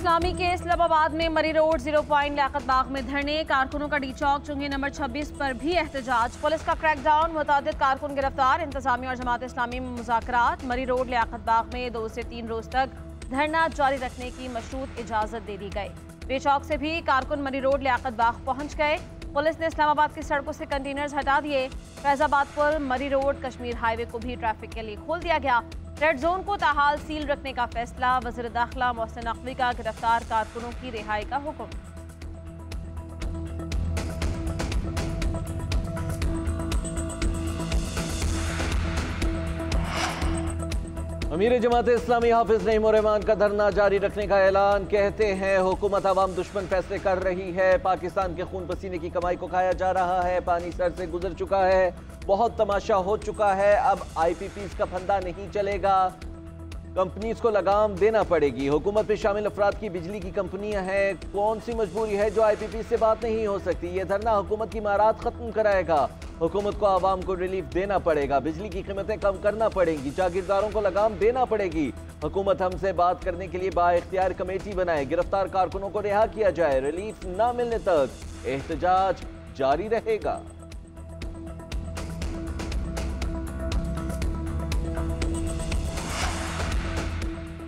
इस्लामी के इस्लामाबाद में मरी रोड 0 पॉइंट लियाकत बाग में धरने, कारकुनों का डी चौक चुंगी नंबर 26 पर भी एहतजाज, पुलिस का क्रैकडाउन, मुतअद्दिद कारकुन गिरफ्तार, इंतजामिया और जमात इस्लामी में मुज़ाकरात। मरी रोड लियाकत बाग में 2 से 3 रोज तक धरना जारी रखने की मशरूत इजाजत दे दी गई। डी चौक से भी कारकुन मरी रोड लियाकत बाग पहुंच गए। पुलिस ने इस्लामाबाद की सड़कों से कंटेनर्स हटा दिए। फैजाबाद पुल, मरी रोड, कश्मीर हाईवे को भी ट्रैफिक के लिए खोल दिया गया। रेड जोन को ताहाल सील रखने का फैसला, वज़ीर दाखिला मोहसिन नकवी का गिरफ्तार कारकुनों की रिहाई का हुक्म। अमीर जमात इस्लामी हाफिज नईमुर रहमान का धरना जारी रखने का ऐलान। कहते हैं हुकूमत अवाम दुश्मन फैसले कर रही है, पाकिस्तान के खून पसीने की कमाई को खाया जा रहा है, पानी सर से गुजर चुका है, बहुत तमाशा हो चुका है, अब IPPs का फंदा नहीं चलेगा, कंपनीज को लगाम देना पड़ेगी। हुकूमत में शामिल अफराद की बिजली की कंपनियां हैं, कौन सी मजबूरी है जो IPP से बात नहीं हो सकती। ये धरना हुकूमत की मारात खत्म कराएगा। हुकूमत को आवाम को रिलीफ देना पड़ेगा, बिजली की कीमतें कम करना पड़ेंगी, जागीरदारों को लगाम देना पड़ेगी। हुकूमत हमसे बात करने के लिए बाइख्तियार कमेटी बनाए, गिरफ्तार कारकुनों को रिहा किया जाए, रिलीफ न मिलने तक एहतजाज जारी रहेगा।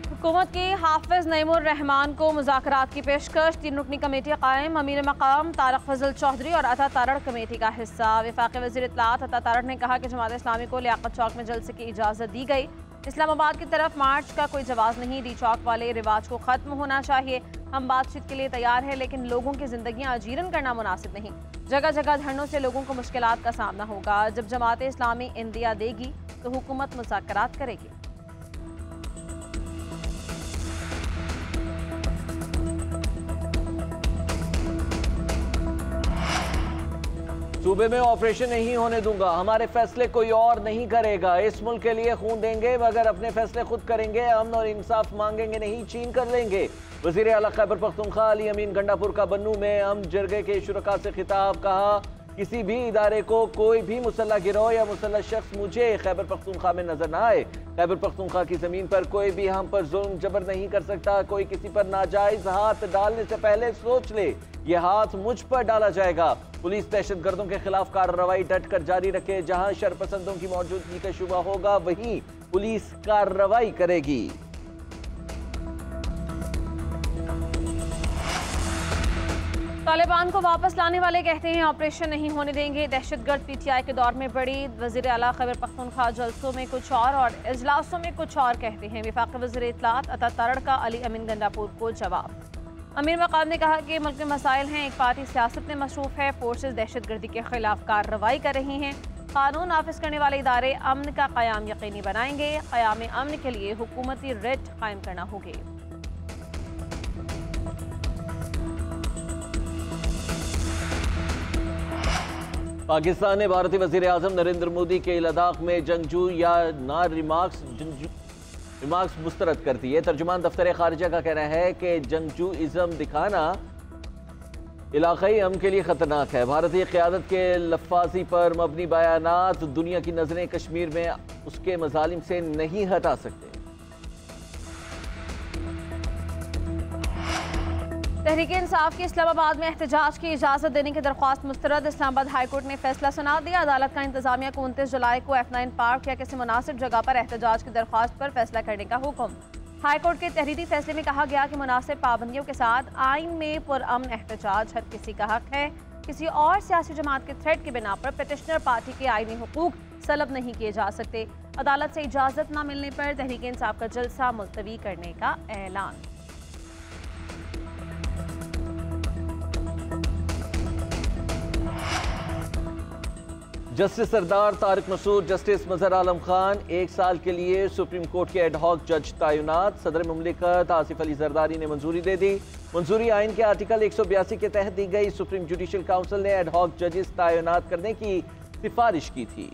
हुकूमत के हाफिज नईमुर रहमान को मुज़ाकरात की पेशकश, 3 रुकनी कमेटी कायम, अमीर मकाम तारक फजल चौधरी और अता तारड़ कमेटी का हिस्सा। वफाकी वज़ीर इत्तलात अता तारड़ ने कहा कि जमात इस्लामी को लियाकत चौक में जलसे की इजाज़त दी गई। इस्लामाबाद की तरफ मार्च का कोई जवाब नहीं, डी चौक वाले रिवाज को ख़त्म होना चाहिए। हम बातचीत के लिए तैयार हैं, लेकिन लोगों की जिंदगियां अजीरन करना मुनासिब नहीं। जगह जगह धरनों से लोगों को मुश्किलात का सामना होगा। जब जमात इस्लामी इंदिया देगी तो हुकूमत मुज़ाकरात करेगी। सूबे में ऑपरेशन नहीं होने दूंगा, हमारे फैसले कोई और नहीं करेगा। इस मुल्क के लिए खून देंगे मगर अपने फैसले खुद करेंगे, अमन और इंसाफ मांगेंगे नहीं, छीन कर लेंगे। वज़ीर आला खैबर पख्तूनख्वा अली अमीन गंडापुर का बन्नू में अमन जरगे के शुरका से खिताब, कहा किसी भी इदारे को कोई भी मुसल्लह गिरोह या मुसल्लह शख्स मुझे खैबर पख्तूनख्वा में नजर ना आए। खैबर पख्तूनख्वा की जमीन पर कोई भी हम पर जुल्म जबर नहीं कर सकता। कोई किसी पर नाजायज हाथ डालने से पहले सोच ले, ये हाथ मुझ पर डाला जाएगा। पुलिस दहशत गर्दों के खिलाफ कार्रवाई डट कर जारी रखे, जहां शरपसंदों की मौजूदगी का शुबा होगा वहीं पुलिस कार्रवाई करेगी। तालिबान को वापस लाने वाले कहते हैं ऑपरेशन नहीं होने देंगे। दहशतगर्द PTI के दौर में बड़ी, वज़ीर आला खैबर पख्तूनख्वा जलसों में कुछ और इजलासों में कुछ और कहते हैं। वफाकी वज़ीर इत्तलात अता तारड़ का अली अमीन गंडापुर को जवाब। अमीर मकाम ने कहा कि मुल्क में मसाइल हैं, एक पार्टी सियासत में मसरूफ है, फोर्सेस दहशतगर्दी के खिलाफ कार्रवाई कर रही हैं। कानून नाफिज करने वाले इदारे अमन का क़याम यकीनी बनाएंगे। क़याम अमन के लिए हुकूमती रेट कायम करना होगी। पाकिस्तान ने भारतीय वज़ीर आज़म नरेंद्र मोदी के लद्दाख में जंगजू या ना रिमार्क्स मुस्तरद कर दिए। तर्जुमान दफ्तर खारिजा का कहना है कि जंगजू इज़म दिखाना इलाक़ाई अमन के लिए ख़तरनाक है। भारतीय क़यादत के लफ्फ़ाज़ी पर मबनी बयानात दुनिया की नज़रें कश्मीर में उसके मज़ालिम से नहीं हटा सकते। तहरीक इंसाफ की इस्लामाबाद में एहतजाज की इजाज़त देने की दरख्वास्त मुस्तरद। इस्लामाबाद हाई कोर्ट ने फैसला सुना दिया। अदालत का इंतजामिया को 29 जुलाई को F9 पार्क या किसी मुनासिब जगह पर एहतजाज की दरख्वास्त पर फैसला करने का हुक्म। हाई कोर्ट के तहरीरी फैसले में कहा गया कि मुनासिब पाबंदियों के साथ आइन में पुरअमन एहतजाज हर किसी का हक है। किसी और सियासी जमात के थ्रेट की बिना पर पिटिशनर पार्टी के आइनी हुकूक सलब नहीं किए जा सकते। अदालत से इजाज़त न मिलने पर तहरीक इंसाफ का जलसा मुलतवी करने का ऐलान। जस्टिस सरदार तारिक मसूद, जस्टिस मजहर आलम खान 1 साल के लिए सुप्रीम कोर्ट के एडहॉक जज तैनात। सदर मुमलिकत आसिफ अली जरदारी ने मंजूरी दे दी। मंजूरी आइन के आर्टिकल 182 के तहत दी गई। सुप्रीम जुडिशल काउंसिल ने एडहॉक जजेस तैनात करने की सिफारिश की थी।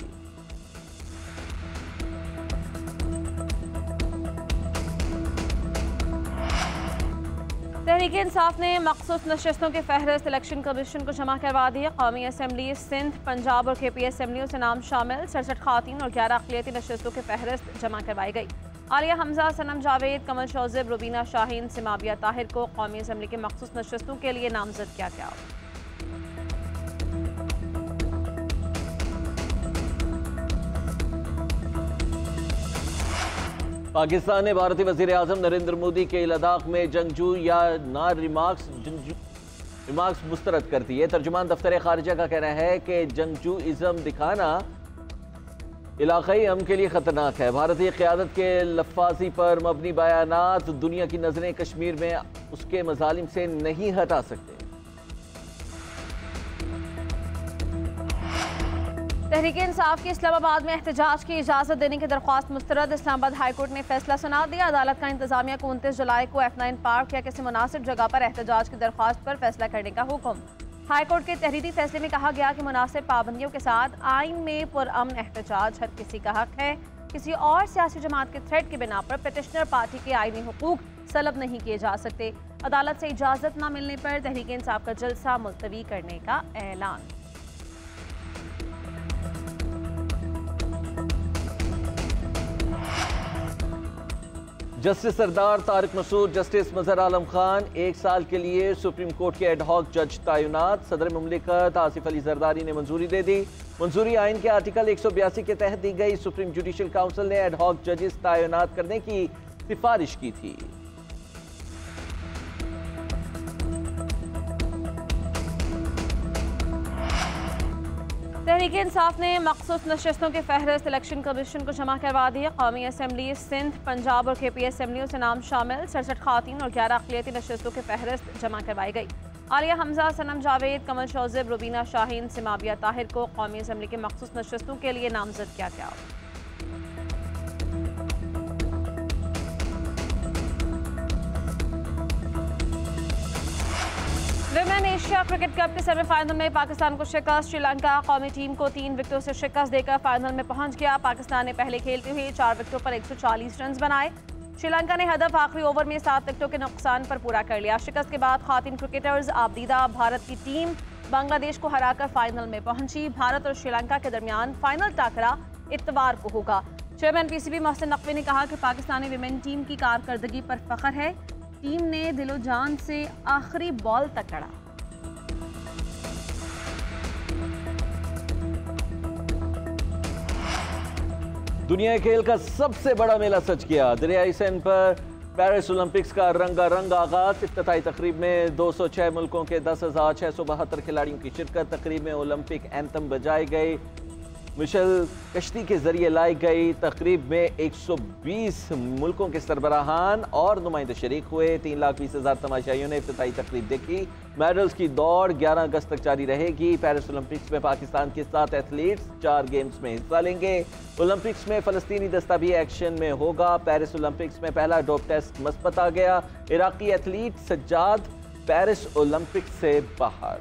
तहरीक इंसाफ ने मखसूस नशस्तों के फहरिस्त इलेक्शन कमीशन को जमा करवा दी। कौमी असम्बली सिंध, पंजाब और KP असम्बलियों से नाम शामिल 67 खातीन और 11 अक़लियती नशस्तों के फहरिस्त जमा करवाई गई। आलिया हमजा, सनम जावेद, कमल शौजिब, रुबीना शाहीन, सिमाबिया ताहिर को कौमी असम्बली के मखसूस नशस्तों के लिए नामजद किया गया। पाकिस्तान ने भारतीय वज़ीर आज़म नरेंद्र मोदी के लद्दाख में जंगजू या ना रिमार्क्स मुस्तरद कर दिए। तर्जुमान दफ्तर खारिजा का कहना है कि जंगजू इज़म दिखाना इलाक़ाई अमन के लिए ख़तरनाक है। भारतीय क़यादत के लफ्फ़ाज़ी पर मबनी बयानात दुनिया की नज़रें कश्मीर में उसके मज़ालिम से नहीं हटा सकते। तहरीक इंसाफ की इस्लामाबाद में एहतजाज की इजाज़त देने की दरख्वास्त मुस्तरद। इस्लामाबाद हाई कोर्ट ने फैसला सुना दिया। अदालत का इंतजामिया को 29 जुलाई को F9 पार्क या किसी मुनासिब जगह पर एहतजाज की दरख्वास्त पर फैसला करने का हुक्म। हाई कोर्ट के तहरीरी फैसले में कहा गया कि मुनासिब पाबंदियों के साथ आइन में पुरअमन एहतजाज हर किसी का हक है। किसी और सियासी जमात के थ्रेट की बिना पर पिटिशनर पार्टी के आइनी हुकूक सलब नहीं किए जा सकते। अदालत से इजाज़त न मिलने पर तहरीक इंसाफ का जलसा मुलतवी करने का ऐलान। जस्टिस सरदार तारिक मसूद, जस्टिस मजहर आलम खान 1 साल के लिए सुप्रीम कोर्ट के एडहॉक जज तैनात। सदर मुमलिकत आसिफ अली जरदारी ने मंजूरी दे दी। मंजूरी आइन के आर्टिकल 182 के तहत दी गई। सुप्रीम जुडिशल काउंसिल ने एडहॉक जजेस तैनात करने की सिफारिश की थी। तहरीक इंसाफ ने मखसूस नशस्तों की फहरिस्त इलेक्शन कमीशन को जमा करवा दी। कौमी असम्बली सिंध, पंजाब और KP असम्बलियों से नाम शामिल 67 खातीन और 11 अक़लियती नशस्तों की फहरिस्त जमा करवाई गई। आलिया हमजा, सनम जावेद, कमल शौजिब, रुबीना शाहीन, सिमाबिया ताहिर को कौमी असम्बली के मखसूस नशस्तों के लिए नामजद किया गया। विमेन एशिया क्रिकेट कप के सेमीफाइनल में पाकिस्तान को शिकस्त। श्रीलंका कौमी टीम को 3 विकेटों से शिकस्त देकर फाइनल में पहुंच गया। पाकिस्तान ने पहले खेलते हुए 4 विकेटों पर 140 रन बनाए। श्रीलंका ने हदफ आखिरी ओवर में 7 विकेटों के नुकसान पर पूरा कर लिया। शिकस्त के बाद खातिन क्रिकेटर्स आबदीदा भारत की टीम बांग्लादेश को हराकर फाइनल में पहुंची। भारत और श्रीलंका के दरमियान फाइनल टाकरा इतवार को होगा। चेयरमैन PCB मोहसिन नकवी ने कहा कि पाकिस्तानी विमेन टीम की कारकर्दगी पर फख्र है। टीम ने दिलो जान से आखिरी बॉल तक लड़ा। दुनिया खेल का सबसे बड़ा मेला सच किया। दरियाई सेन पर पेरिस ओलंपिक्स का रंगारंग आगाज। इफ्तिताई तकरीब में 206 मुल्कों के 10,672 खिलाड़ियों की शिरकत। तकरीब में ओलंपिक एंथम बजाई गई, मिशेल कश्ती के जरिए लाई गई। तकरीब में 120 मुल्कों के सरबराहान और नुमाइंदे शरीक हुए। 3,20,000 तमाशाइयों ने इफ्तिताई तकरीब देखी। मेडल्स की दौड़ 11 अगस्त तक जारी रहेगी। पेरिस ओलंपिक्स में पाकिस्तान के 7 एथलीट्स 4 गेम्स में हिस्सा लेंगे। ओलंपिक्स में फलस्तीनी दस्ता भी एक्शन में होगा। पेरिस ओलंपिक्स में पहला डोप टेस्ट मस्बत आ गया। Iraqi athlete Sajjad Paris Olympics से बाहर।